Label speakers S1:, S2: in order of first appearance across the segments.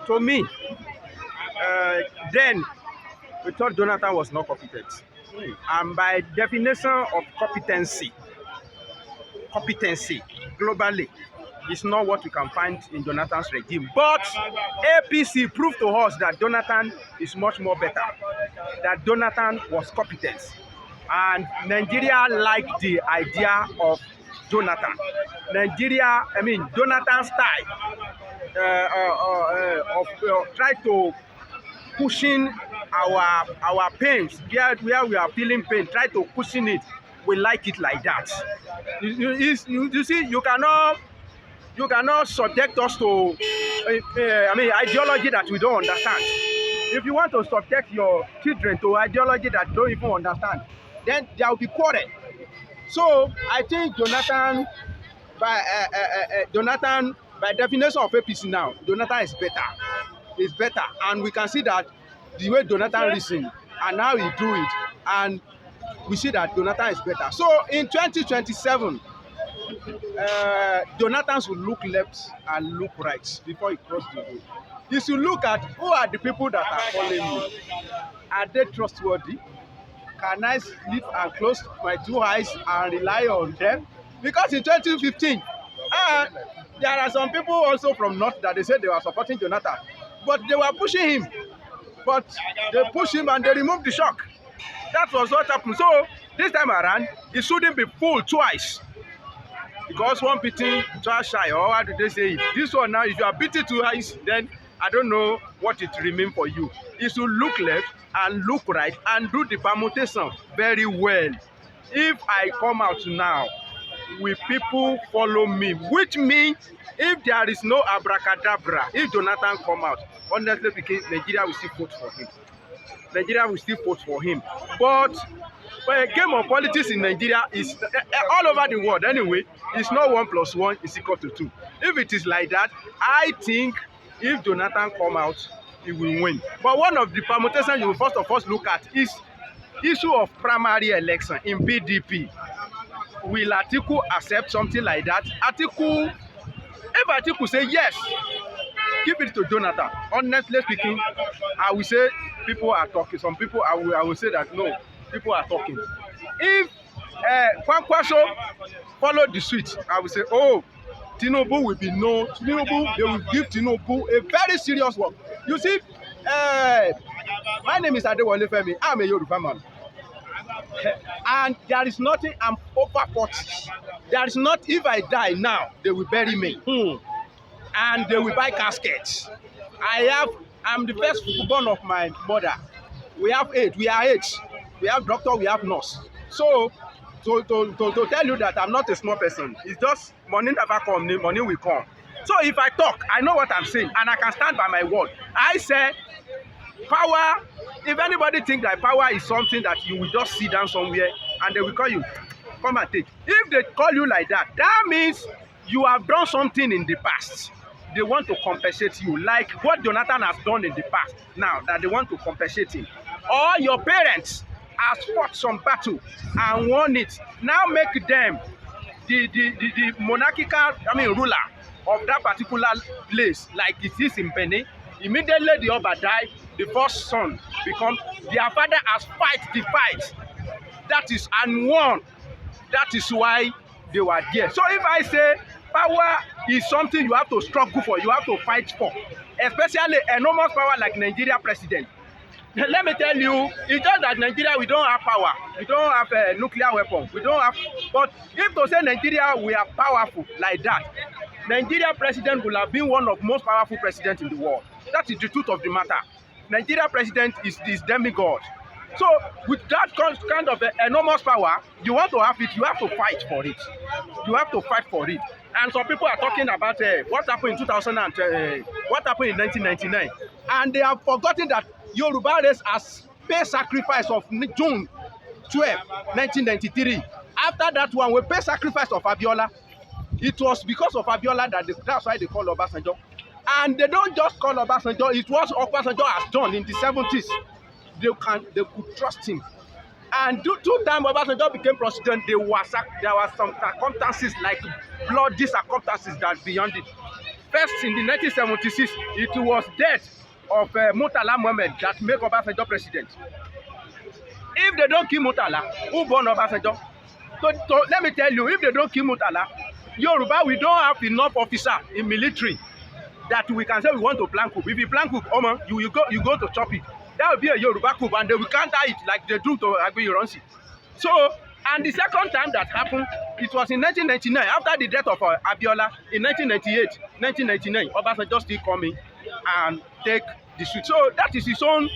S1: to me, then we thought Jonathan was not competent. And by definition of competency globally is not what we can find in Jonathan's regime. But APC proved to us that Jonathan is much more better, that Jonathan was competent. And Nigeria liked the idea of Jonathan. Jonathan's style of try to pushing our pains where we are feeling pain, try to cushion it. We like it like that. You see, you cannot subject us to ideology that we don't understand. If you want to subject your children to ideology that you don't even understand, then there will be quarrel. So I think Jonathan, by definition of APC now, Jonathan is better. Is better, and we can see that the way Jonathan reasoned and how he do it, and we see that Jonathan is better. So in 2027, Jonathan should look left and look right before he crosses the road. He should look at who are the people that are following me. Are they trustworthy? Can I sleep and close my two eyes and rely on them? Because in 2015, there are some people also from North that they said they were supporting Jonathan, but they were pushing him. But they pushed him and they removed the shock. That was what happened. So this time around, it shouldn't be fooled twice. Because one beating twice shy, or how do they say it? This one now, if you are beating twice, then I don't know what it remains for you. You should look left and look right and do the permutation very well. If I come out now, will people follow me? Which means if there is no abracadabra, if Jonathan come out, honestly speaking, Nigeria will still vote for him. Nigeria will still vote for him. But a game of politics in Nigeria is all over the world anyway. It's not 1 + 1 is equal to 2. If it is like that, I think if Jonathan come out, he will win. But one of the permutations you will first of all look at is issue of primary election in PDP. Will Atiku accept something like that? If Atiku say yes, give it to Jonathan. Honestly speaking, I will say people are talking. Some people, I will say that no, people are talking. If Kwankwaso follow the switch, I will say, oh, Tinubu will be no. Tinubu, they will give Tinubu a very serious work. You see, my name is Adewale Femi. I'm a Yoruba man. And there is nothing, I'm over 40. There is not, if I die now, they will bury me. And they will buy caskets. I'm the first born of my mother. We are 8. We have doctor, we have nurse. So, to tell you that I'm not a small person, it's just money never come, money will come. So if I talk, I know what I'm saying, and I can stand by my word. I say, power, if anybody think that power is something that you will just sit down somewhere and they will call you, come and take. If they call you like that, that means you have done something in the past. They want to compensate you, like what Jonathan has done in the past. Now that they want to compensate him. Or your parents has fought some battle and won it. Now make them the monarchical, ruler of that particular place, like it is in Benin. Immediately the Oba died, the first son become, their father has fight the fight. That is and won. That is why they were there. So if I say power is something you have to struggle for, you have to fight for, especially enormous power like Nigeria president. Let me tell you, it's just that Nigeria, we don't have power. We don't have a nuclear weapon. We don't have, but if to say Nigeria, we are powerful like that, Nigeria president will have been one of the most powerful presidents in the world. That is the truth of the matter. Nigeria president is demigod. So with that kind of enormous power, you want to have it, you have to fight for it. You have to fight for it. And some people are talking about what happened in 2000 and what happened in 1999. And they have forgotten that Yoruba race has paid sacrifice of June 12, 1993. After that one, we paid sacrifice of Abiola. It was because of Abiola that's why they call Obasanjo. And they don't just call Obasanjo, it was Obasanjo has done in the 70s. They could trust him. And two times Obasanjo became president, there were some circumstances like bloody circumstances that beyond it. first in the 1976, it was death of Murtala Mohammed that make Obasanjo president. If they don't kill Murtala, who born Obasanjo? So let me tell you, if they don't kill Murtala, Yoruba, we don't have enough officer in military that we can say we want to plan coup. If you plan coup, you go to chop it. That will be a Yoruba coup, and they will counter it like they do to Agbe Ironsi. So, and the second time that happened, it was in 1999, after the death of Abiola, in 1998, 1999, Obasanjo still coming and take the street. So that is his own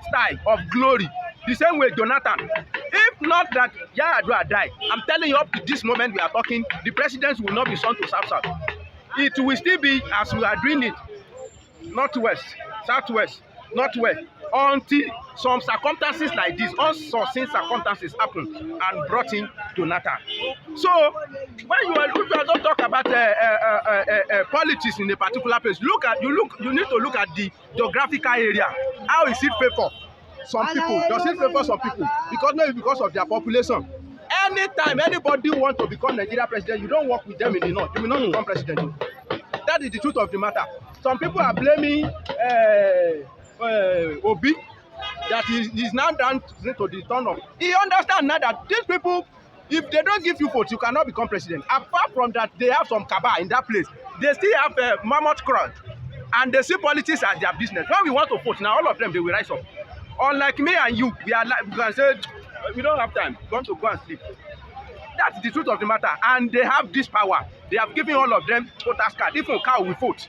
S1: style of glory. The same way Jonathan. If not that Yar'Adua died, I'm telling you, up to this moment we are talking, the president will not be sent to South. It will still be as we are doing it, northwest, southwest, northwest, until some circumstances like this, unforeseen circumstances happen and brought in Jonathan. So when you don't talk about politics in a particular place, you need to look at the geographical area. How is it favor some people? Does it favor some people? Because maybe because of their population. Anytime anybody wants to become Nigeria president, you don't work with them in the north. You will not become president. That is the truth of the matter. Some people are blaming Obi that is now down to the turn of. He understands now that these people, if they don't give you votes, you cannot become president. Apart from that, they have some cabal in that place. They still have a mammoth crowd, and they see politics as their business. When we want to vote, now all of them they will rise up. Unlike me and you, we are like, we can say we don't have time. We want to go and sleep. That's the truth of the matter, and they have this power. They have given all of them voters card. Even cow will vote.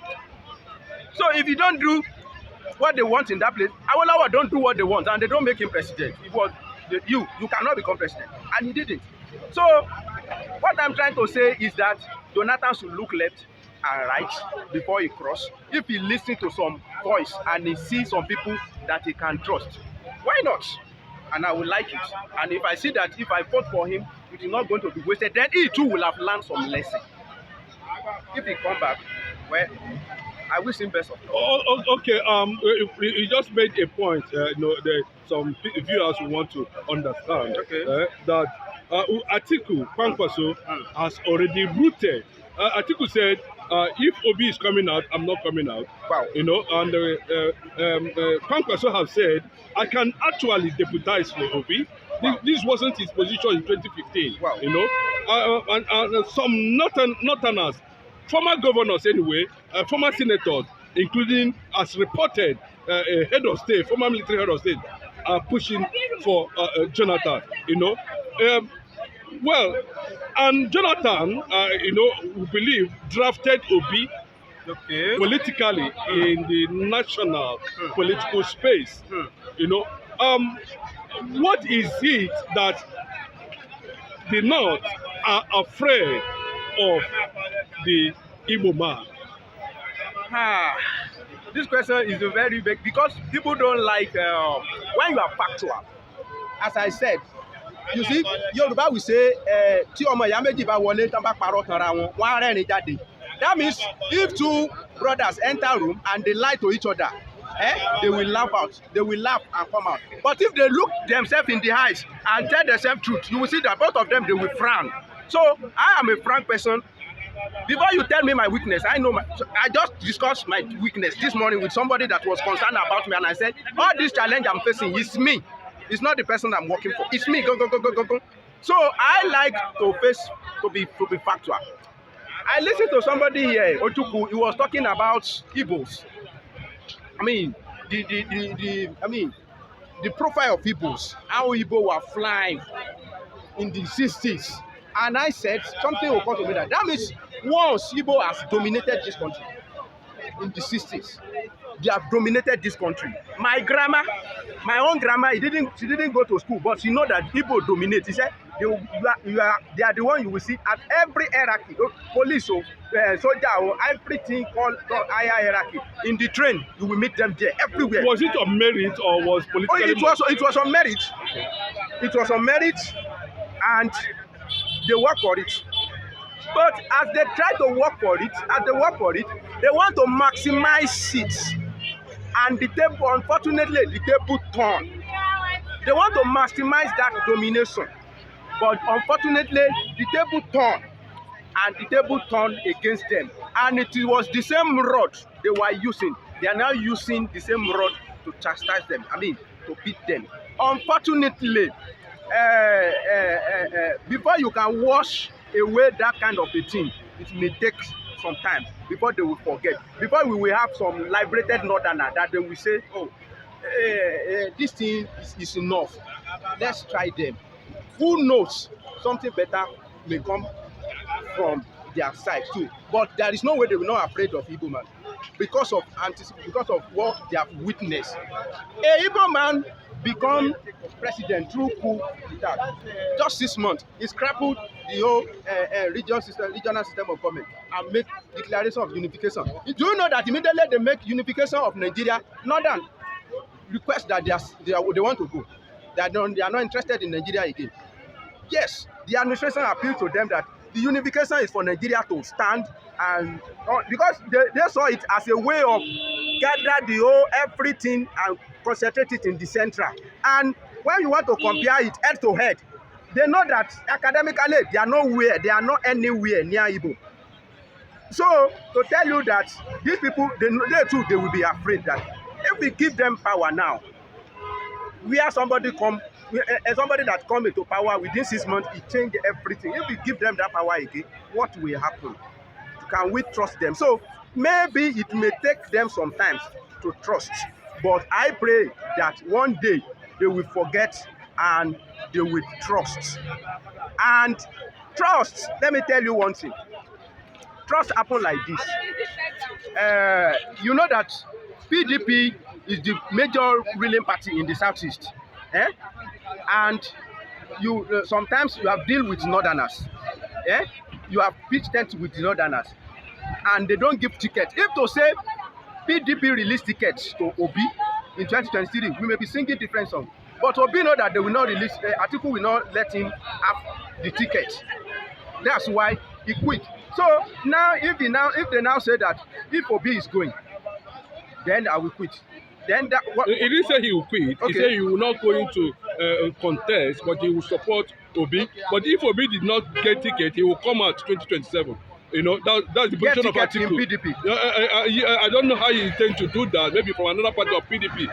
S1: So if you don't do what they want in that place, Awolowo don't do what they want, and they don't make him president. It was you cannot become president, and he didn't. So what I'm trying to say is that Jonathan should look left and right before he cross. If he listens to some voice and he sees some people that he can trust, why not? And I will like it. And if I see that if I vote for him, it is not going to be wasted, then he too will have learned some lesson. If he come back, well, I wish him best of luck.
S2: Okay. You just made a point. Some viewers who want to understand that Atiku Kwankwaso has already rooted. Atiku said, if Obi is coming out, I'm not coming out.
S1: Wow.
S2: And Kwankwaso has said, I can actually deputize for Obi. Wow. This wasn't his position in 2015.
S1: Wow.
S2: And some Northerners, former governors anyway, former senators, including, as reported, a head of state, former military head of state, are pushing for Jonathan. Well, and Jonathan, we believe, drafted Obi politically in the national political space. What is it that the North are afraid of the Igbo man?
S1: This question is very big because people don't like when you are factual. As I said, you see, Yoruba will say, tí ọmọ ìyá méjì bá wọlé tán bá parọ́ tanra wọn, wọ́n á rẹ́rìn jáde. That means if two brothers enter room and they lie to each other, they will laugh out. They will laugh and come out. But if they look themselves in the eyes and tell themselves truth, you will see that both of them, they will frown. So I am a frank person. Before you tell me my weakness, I just discussed my weakness this morning with somebody that was concerned about me, and I said, all this challenge I'm facing is me. It's not the person I'm working for. It's me. Go. So I like to be factual. I listened to somebody here, Otuku. He was talking about Igbos. I mean, the profile of Igbos, how Igbo were flying in the 60s. And I said something will come to me that means once Igbo has dominated this country in the 60s, they have dominated this country. My own grandma, she didn't go to school, but she know that Igbo dominate. He said they are the one you will see at every hierarchy, police or soldier or everything called higher hierarchy. In the train, you will meet them there everywhere.
S2: Was it on merit or was politically?
S1: It was on merit. It was on merit, and they work for it. But as they try to work for it, they want to maximize seats. And the table, unfortunately, the table turn. They want to maximize that domination. But unfortunately, the table turn. and the table turned against them. And it was the same rod they were using. They are now using the same rod to chastise them, to beat them. Unfortunately, before you can wash away that kind of a thing, it may take some time before they will forget. Before we will have some liberated northerner that they will say, oh, this thing is enough. Let's try them. Who knows? Something better may come from their side too. But there is no way they will not afraid of Igbo man because of what they have witnessed. A Igbo man become president through coup d'etat. Just 6 months, he crippled the whole regional system of government and make declaration of unification. Do you know that immediately they make unification of Nigeria, Northern request that they want to go, that they are not interested in Nigeria again? Yes, the administration appealed to them that the unification is for Nigeria to stand, and because they saw it as a way of gather the whole everything and concentrate it in the central. And when you want to compare it head to head, they know that academically they are not anywhere near Igbo. So to tell you that these people, they will be afraid that if we give them power now, where somebody that come into power within 6 months, it change everything. If we give them that power again, what will happen? Can we trust them? So maybe it may take them some time to trust, but I pray that one day they will forget and they will trust. And trust, let me tell you one thing. Trust happen like this. You know that PDP is the major ruling party in the southeast. And you sometimes you have deal with northerners. You have pitched tent with the northerners, and they don't give tickets. If to say PDP release tickets to Obi in 2023, we may be singing different songs. But Obi know that they will not release. Atiku will not let him have the ticket. That's why he quit. So now, if they now say that if Obi is going, then I will quit. Then that
S2: he didn't say he will quit. Okay. He said he will not go into contest, but he will support Obi. But if Obi did not get ticket, he will come out 2027. You know, that's the position of Atiku.
S1: PDP.
S2: I don't know how he intends to do that. Maybe from another part of PDP.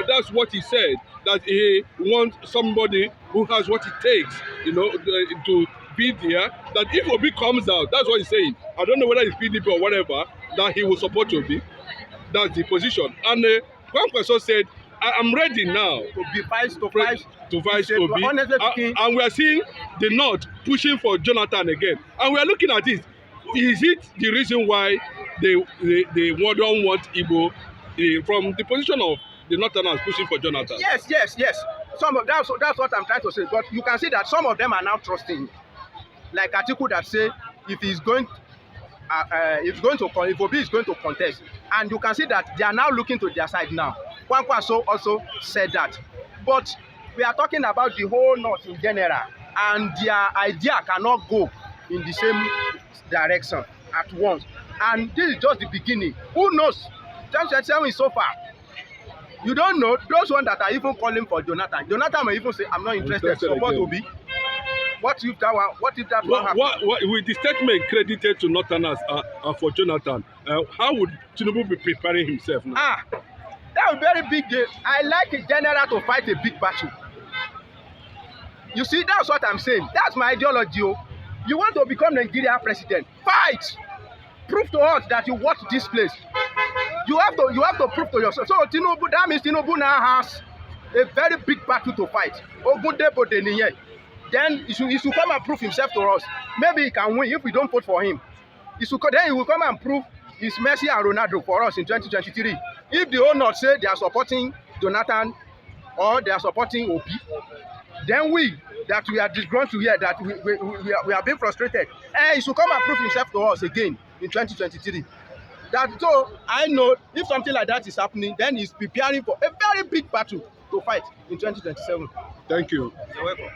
S2: That's what he said. That he wants somebody who has what it takes, you know, to be there. That if Obi comes out, that's what he's saying. I don't know whether it's PDP or whatever. That he will support Obi. That's the position. And one person said, I'm ready now
S1: to fight
S2: Obi. And we are seeing the North pushing for Jonathan again. And we are looking at it. Is it the reason why they don't want Igbo from the position of the Northerners pushing for Jonathan?
S1: Yes. That's what I'm trying to say. But you can see that some of them are now trusting, like Atiku that say if Obi is going to contest, and you can see that they are now looking to their side now. Kwankwaso also said that. But we are talking about the whole North in general, and their idea cannot go in the same direction at once. And this is just the beginning. Who knows? 2027 is so far. You don't know. Those ones that are even calling for Jonathan may even say, I'm not interested. Support Obi. What if that one happens?
S2: With the statement credited to Northerners for Jonathan, how would Tinubu be preparing himself now?
S1: That would be very big day. I like a general to fight a big battle. You see, that's what I'm saying. That's my ideology. You want to become Nigeria president? Fight! Prove to us that you want this place. You have to prove to yourself. So Tinubu, that means Tinubu now has a very big battle to fight. Then he should come and prove himself to us. Maybe he can win if we don't vote for him. Then he will come and prove his Messi and Ronaldo for us in 2023. If the whole North say they are supporting Jonathan or they are supporting Obi, then we are disgruntled to hear that we are being frustrated. And he should come and prove himself to us again in 2023. So I know if something like that is happening, then he's preparing for a very big battle to fight in 2027.
S2: Thank you.
S1: You're welcome.